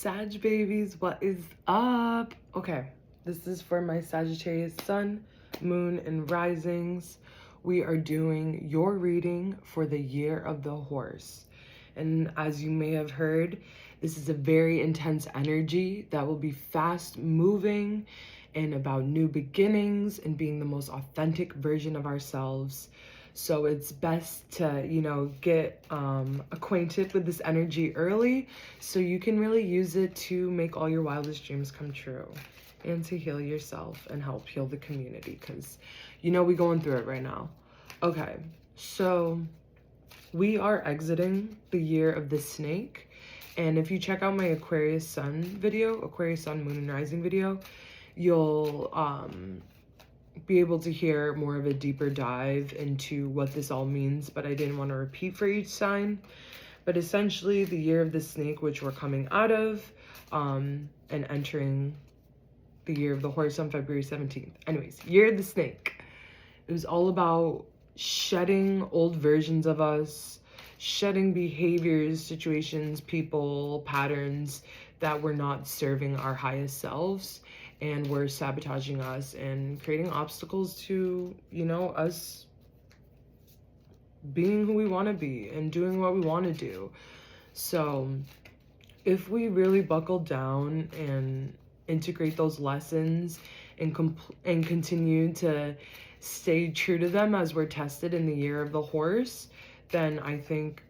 Sag babies, what is up? Okay, this is for my Sagittarius Sun, Moon, and Risings. We are doing your reading for the year of the horse. And as you may have heard, this is a very intense energy that will be fast moving and about new beginnings and being the most authentic version of ourselves. So it's best to, get acquainted with this energy early so you can really use it to make all your wildest dreams come true and to heal yourself and help heal the community because, we're going through it right now. Okay, so we are exiting the year of the snake. And if you check out my Aquarius Sun video, Aquarius Sun, Moon, and Rising video, you'll be able to hear more of a deeper dive into what this all means, but I didn't want to repeat for each sign. But essentially, the year of the snake, which we're coming out of, and entering the year of the horse on February 17th. Anyways, year of the snake. It was all about shedding old versions of us, shedding behaviors, situations, people, patterns that were not serving our highest selves and were sabotaging us and creating obstacles to, us being who we want to be and doing what we want to do. So if we really buckle down and integrate those lessons and continue to stay true to them as we're tested in the year of the horse, then I think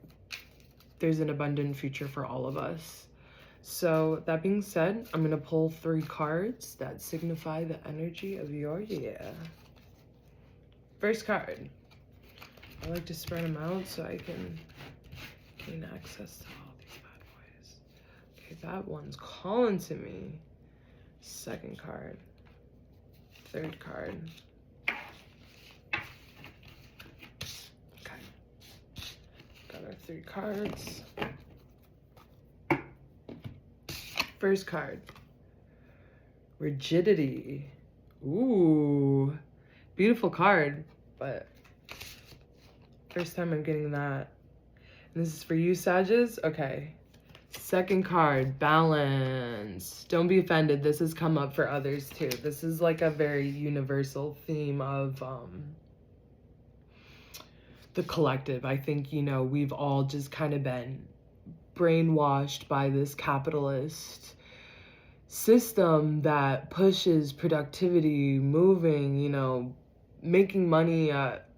there's an abundant future for all of us. So that being said, I'm going to pull 3 cards that signify the energy of your year. First card. I like to spread them out so I can gain access to all these bad boys. Okay, that one's calling to me. Second card. Third card. Okay. Got our 3 cards. First card, rigidity. Ooh, beautiful card, but first time I'm getting that. And this is for you, Sages? Okay. Second card, balance. Don't be offended. This has come up for others too. This is like a very universal theme of the collective. I think, we've all just kind of been brainwashed by this capitalist system that pushes productivity, moving, making money at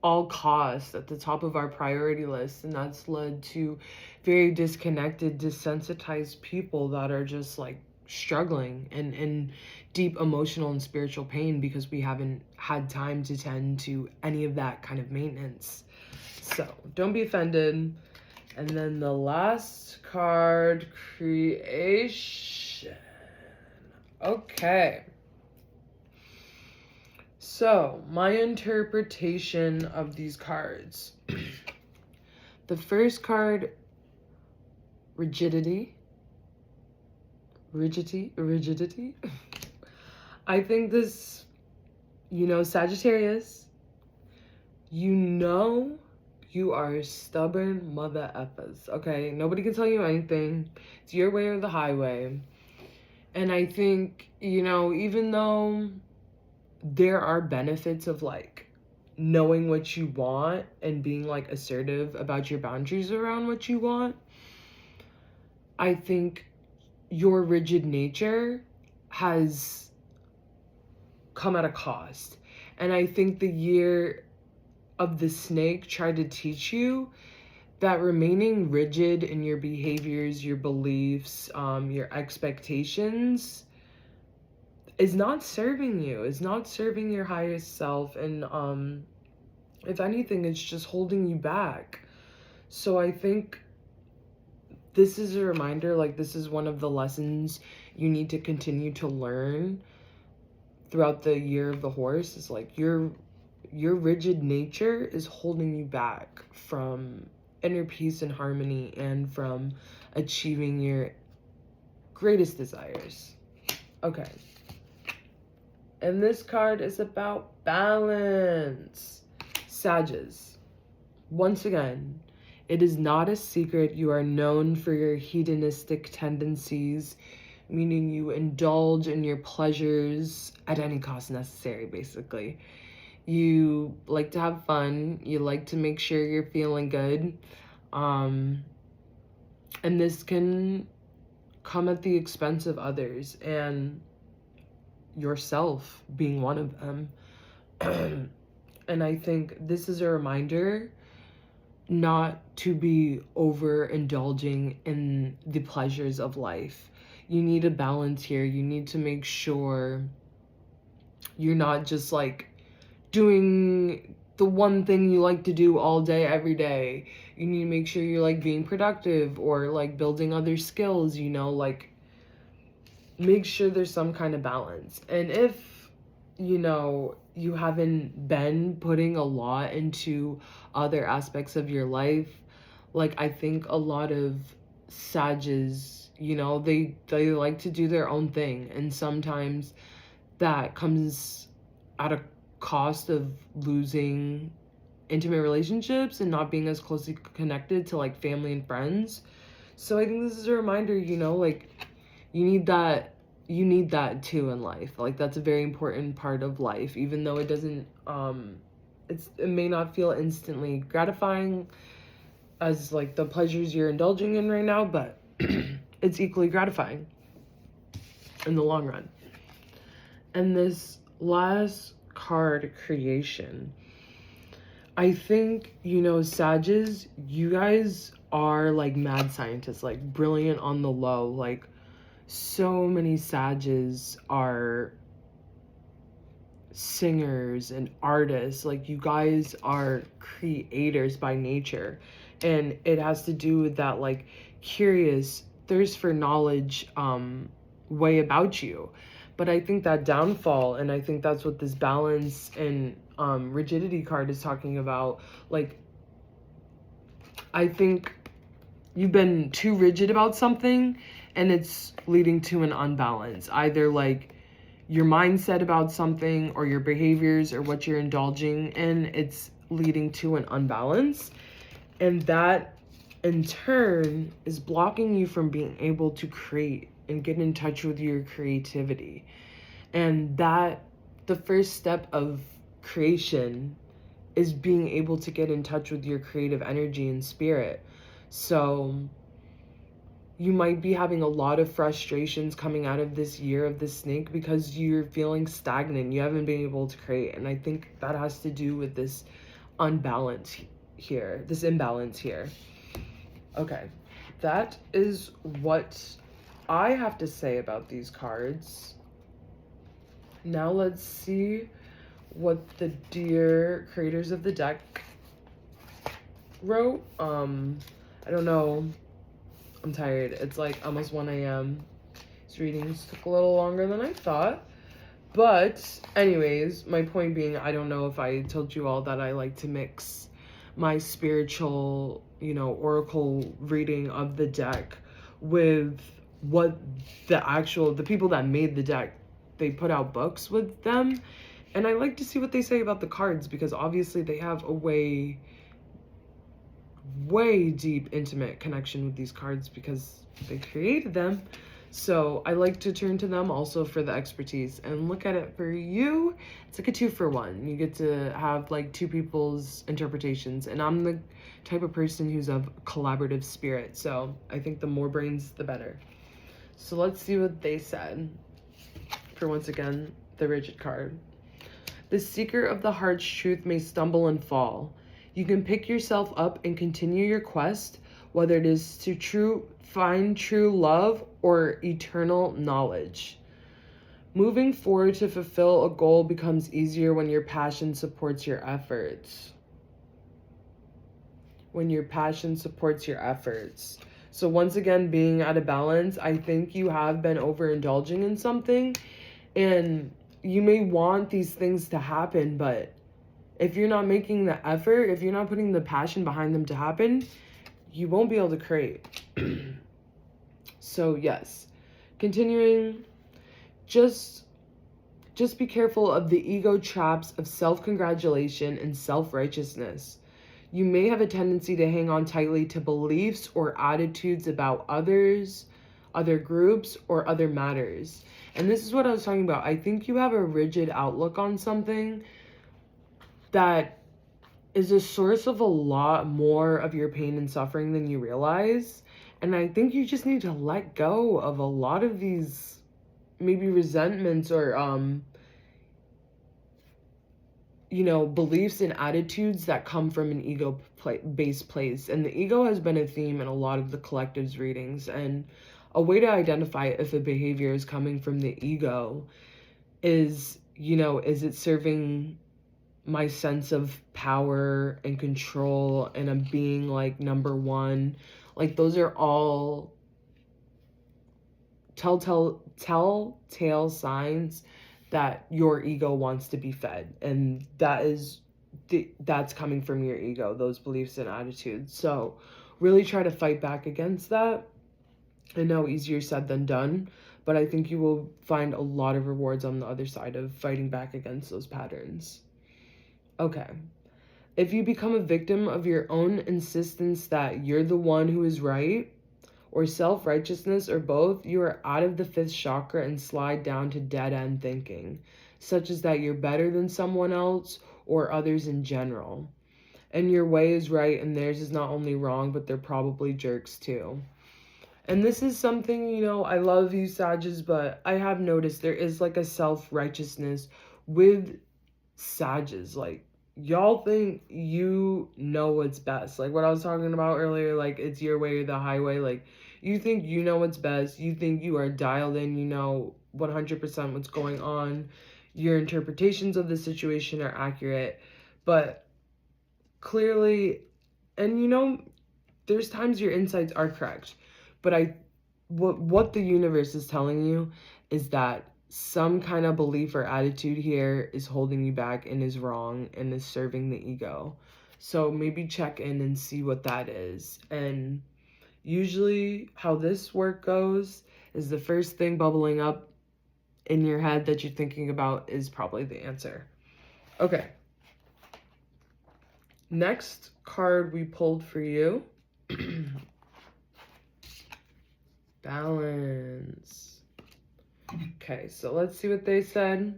all costs at the top of our priority list. And that's led to very disconnected, desensitized people that are just like struggling and in deep emotional and spiritual pain because we haven't had time to tend to any of that kind of maintenance. So don't be offended. And then the last card, creation. Okay. So, my interpretation of these cards. The first card, rigidity. Rigidity. I think this, Sagittarius, you are stubborn mother effers, okay? Nobody can tell you anything. It's your way or the highway. And I think, even though there are benefits of like knowing what you want and being like assertive about your boundaries around what you want, I think your rigid nature has come at a cost. And I think the year of the snake tried to teach you that remaining rigid in your behaviors, your beliefs, your expectations is not serving you, is not serving your highest self. And if anything, it's just holding you back. So I think this is a reminder, like this is one of the lessons you need to continue to learn throughout the year of the horse, is like your rigid nature is holding you back from inner peace and harmony and from achieving your greatest desires. Okay. And this card is about balance. Sages, once again, It is not a secret you are known for your hedonistic tendencies, meaning you indulge in your pleasures at any cost necessary, basically. You like to have fun. You like to make sure you're feeling good. And this can come at the expense of others, and yourself being one of them. And I think this is a reminder not to be overindulging in the pleasures of life. You need a balance here. You need to make sure you're not just like doing the one thing you like to do all day, every day. You need to make sure you're like being productive or like building other skills, you know, like make sure there's some kind of balance. And if, you know, you haven't been putting a lot into other aspects of your life, like I think a lot of Sages, you know, they like to do their own thing, and sometimes that comes at a cost of losing intimate relationships and not being as closely connected to like family and friends. So I think this is a reminder, you know, like you need that too in life. Like that's a very important part of life, even though it doesn't it may not feel instantly gratifying as like the pleasures you're indulging in right now, but it's equally gratifying in the long run. And this last card, creation, I think, you know, Sages, you guys are like mad scientists, like brilliant on the low. Like so many Sages are singers and artists. Like you guys are creators by nature, and it has to do with that like curious thirst for knowledge way about you. But I think that downfall, and I think that's what this balance and rigidity card is talking about. Like I think you've been too rigid about something, and it's leading to an unbalance, either like your mindset about something or your behaviors or what you're indulging in. It's leading to an unbalance, and that in turn is blocking you from being able to create and get in touch with your creativity. And that the first step of creation is being able to get in touch with your creative energy and spirit. So you might be having a lot of frustrations coming out of this year of the snake because you're feeling stagnant. You haven't been able to create. And I think that has to do with this imbalance here. Okay, that is what I have to say about these cards. Now let's see what the dear creators of the deck wrote. I don't know. I'm tired. It's like almost 1 a.m. These readings took a little longer than I thought. But anyways, my point being, I don't know if I told you all that I like to mix my spiritual, you know, oracle reading of the deck with what the people that made the deck, they put out books with them. And I like to see what they say about the cards, because obviously they have a way deep, intimate connection with these cards because they created them. So I like to turn to them also for the expertise and look at it for you. It's like a 2-for-1. You get to have like two people's interpretations, and I'm the type of person who's of collaborative spirit, so I think the more brains the better. So let's see what they said for, once again, the rigid card. The seeker of the heart's truth may stumble and fall. You can pick yourself up and continue your quest, whether it is to find true love or eternal knowledge. Moving forward to fulfill a goal becomes easier when your passion supports your efforts. So once again, being at a balance, I think you have been overindulging in something, and you may want these things to happen, but if you're not making the effort, if you're not putting the passion behind them to happen, you won't be able to create. So yes, continuing, just be careful of the ego traps of self-congratulation and self-righteousness. You may have a tendency to hang on tightly to beliefs or attitudes about others, other groups, or other matters. And this is what I was talking about. I think you have a rigid outlook on something that is a source of a lot more of your pain and suffering than you realize. And I think you just need to let go of a lot of these maybe resentments or beliefs and attitudes that come from an ego-based place. And the ego has been a theme in a lot of the collective's readings. And a way to identify if a behavior is coming from the ego is, is it serving my sense of power and control and I'm being like number one? Like those are all telltale signs that your ego wants to be fed, and that's coming from your ego, those beliefs and attitudes. So really try to fight back against that. I know easier said than done, but I think you will find a lot of rewards on the other side of fighting back against those patterns. Okay. If you become a victim of your own insistence that you're the one who is right, or self-righteousness, or both, you are out of the fifth chakra and slide down to dead-end thinking, such as that you're better than someone else or others in general. And your way is right and theirs is not only wrong, but they're probably jerks too. And this is something, I love you, Sages, but I have noticed there is like a self-righteousness with Sages. Like, y'all think you know what's best. Like what I was talking about earlier, like it's your way or the highway. Like you think you know what's best. You think you are dialed in, 100% what's going on. Your interpretations of the situation are accurate. But clearly, and there's times your insights are correct. But what the universe is telling you is that some kind of belief or attitude here is holding you back and is wrong and is serving the ego. So maybe check in and see what that is. And usually how this work goes is the first thing bubbling up in your head that you're thinking about is probably the answer. Okay. Next card we pulled for you. Balance. Okay, so let's see what they said.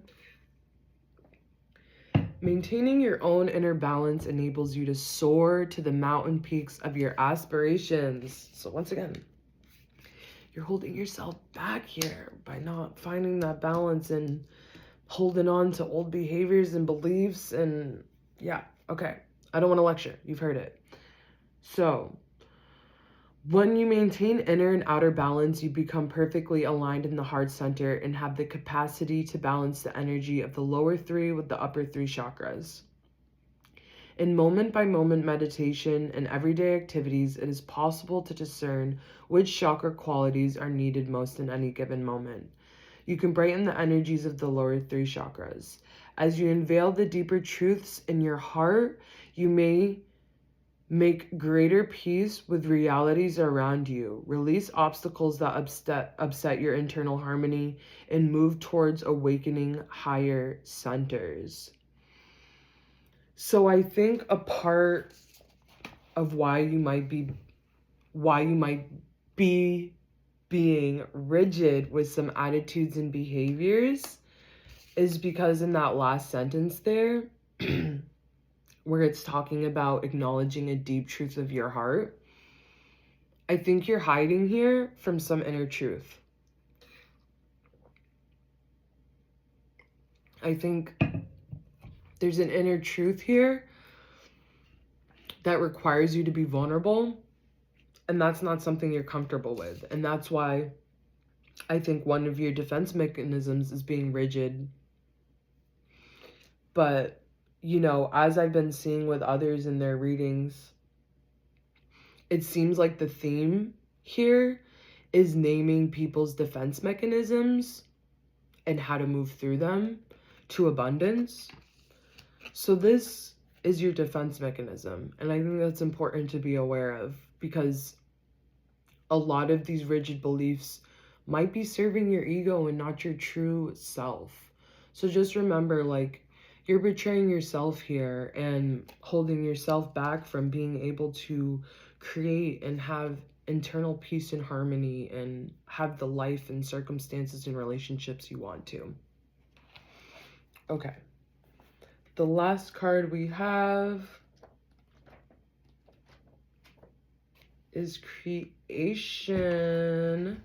Maintaining your own inner balance enables you to soar to the mountain peaks of your aspirations. So once again, you're holding yourself back here by not finding that balance and holding on to old behaviors and beliefs. And yeah, okay. I don't want to lecture. You've heard it. So when you maintain inner and outer balance, you become perfectly aligned in the heart center and have the capacity to balance the energy of the lower three with the upper three chakras. In moment-by-moment meditation and everyday activities, it is possible to discern which chakra qualities are needed most in any given moment. You can brighten the energies of the lower three chakras. As you unveil the deeper truths in your heart, you may make greater peace with realities around you. Release obstacles that upset your internal harmony and move towards awakening higher centers. So I think a part of why you might be being rigid with some attitudes and behaviors is because in that last sentence there, where it's talking about acknowledging a deep truth of your heart, I think you're hiding here from some inner truth. I think there's an inner truth here that requires you to be vulnerable, and that's not something you're comfortable with. And that's why I think one of your defense mechanisms is being rigid. But as I've been seeing with others in their readings, it seems like the theme here is naming people's defense mechanisms and how to move through them to abundance. So this is your defense mechanism. And I think that's important to be aware of, because a lot of these rigid beliefs might be serving your ego and not your true self. So just remember, you're betraying yourself here and holding yourself back from being able to create and have internal peace and harmony and have the life and circumstances and relationships you want to. Okay. The last card we have is creation.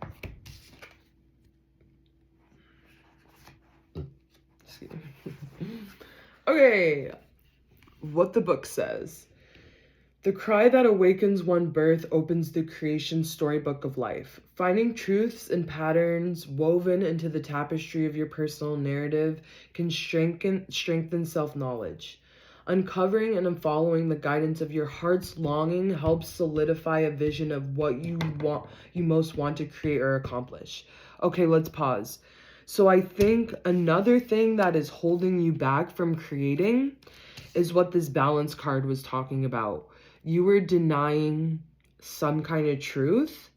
Okay, what the book says. The cry that awakens one birth opens the creation storybook of life. Finding truths and patterns woven into the tapestry of your personal narrative can strengthen self-knowledge. Uncovering and following the guidance of your heart's longing helps solidify a vision of what you most want to create or accomplish. Okay, let's pause. So I think another thing that is holding you back from creating is what this balance card was talking about. You were denying some kind of truth.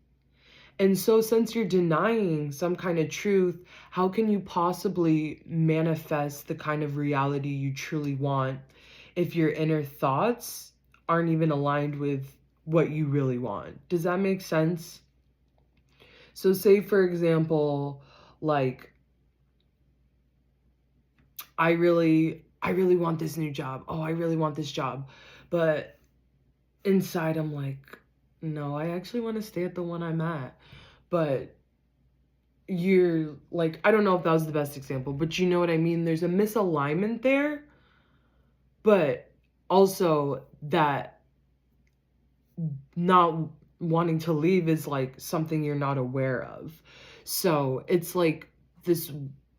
And so since you're denying some kind of truth, how can you possibly manifest the kind of reality you truly want if your inner thoughts aren't even aligned with what you really want? Does that make sense? So say, for example, like, I really want this new job. Oh, I really want this job. But inside I'm like, no, I actually want to stay at the one I'm at. But you're like, I don't know if that was the best example, but you know what I mean? There's a misalignment there, but also that not wanting to leave is like something you're not aware of. So it's like this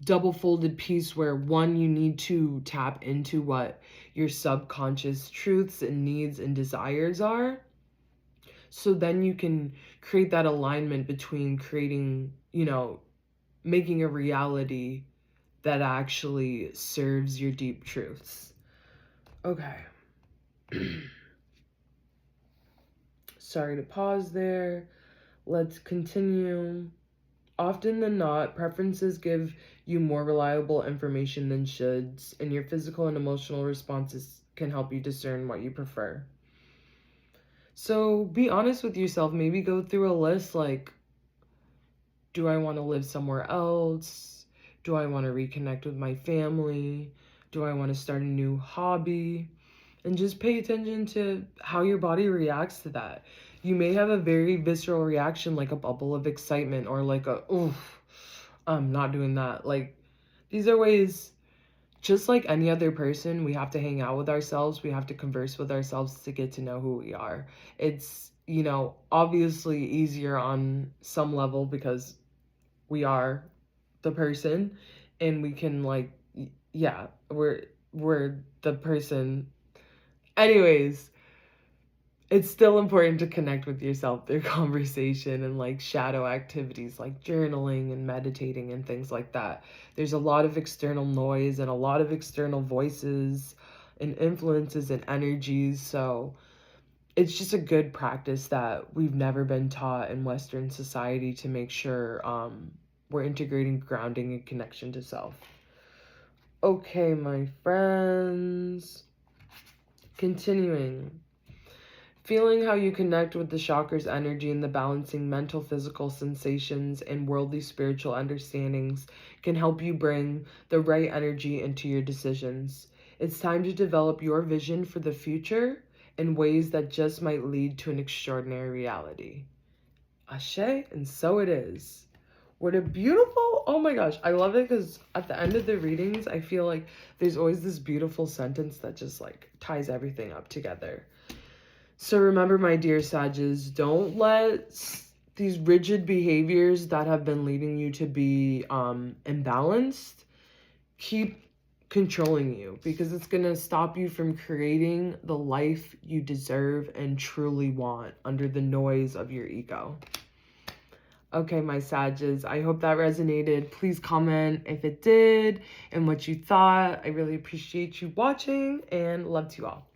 double folded piece where, one, you need to tap into what your subconscious truths and needs and desires are. So then you can create that alignment between creating, making a reality that actually serves your deep truths. Okay. Sorry to pause there. Let's continue. Often than not, preferences give you more reliable information than shoulds, and your physical and emotional responses can help you discern what you prefer. So be honest with yourself. Maybe go through a list like, do I want to live somewhere else? Do I want to reconnect with my family? Do I want to start a new hobby? And just pay attention to how your body reacts to that. You may have a very visceral reaction, like a bubble of excitement, or like oof, I'm not doing that. Like, these are ways, just like any other person, we have to hang out with ourselves. We have to converse with ourselves to get to know who we are. It's, obviously easier on some level because we are the person, and we can we're the person. Anyways, it's still important to connect with yourself through conversation and like shadow activities like journaling and meditating and things like that. There's a lot of external noise and a lot of external voices and influences and energies. So it's just a good practice that we've never been taught in Western society to make sure we're integrating grounding and connection to self. Okay, my friends. Continuing. Feeling how you connect with the chakra's energy and the balancing mental, physical sensations and worldly spiritual understandings can help you bring the right energy into your decisions. It's time to develop your vision for the future in ways that just might lead to an extraordinary reality. Ashe, and so it is. What a beautiful, oh my gosh, I love it because at the end of the readings, I feel like there's always this beautiful sentence that just like ties everything up together. So remember, my dear Sages, don't let these rigid behaviors that have been leading you to be imbalanced keep controlling you, because it's going to stop you from creating the life you deserve and truly want under the noise of your ego. Okay, my Sages, I hope that resonated. Please comment if it did and what you thought. I really appreciate you watching, and love to you all.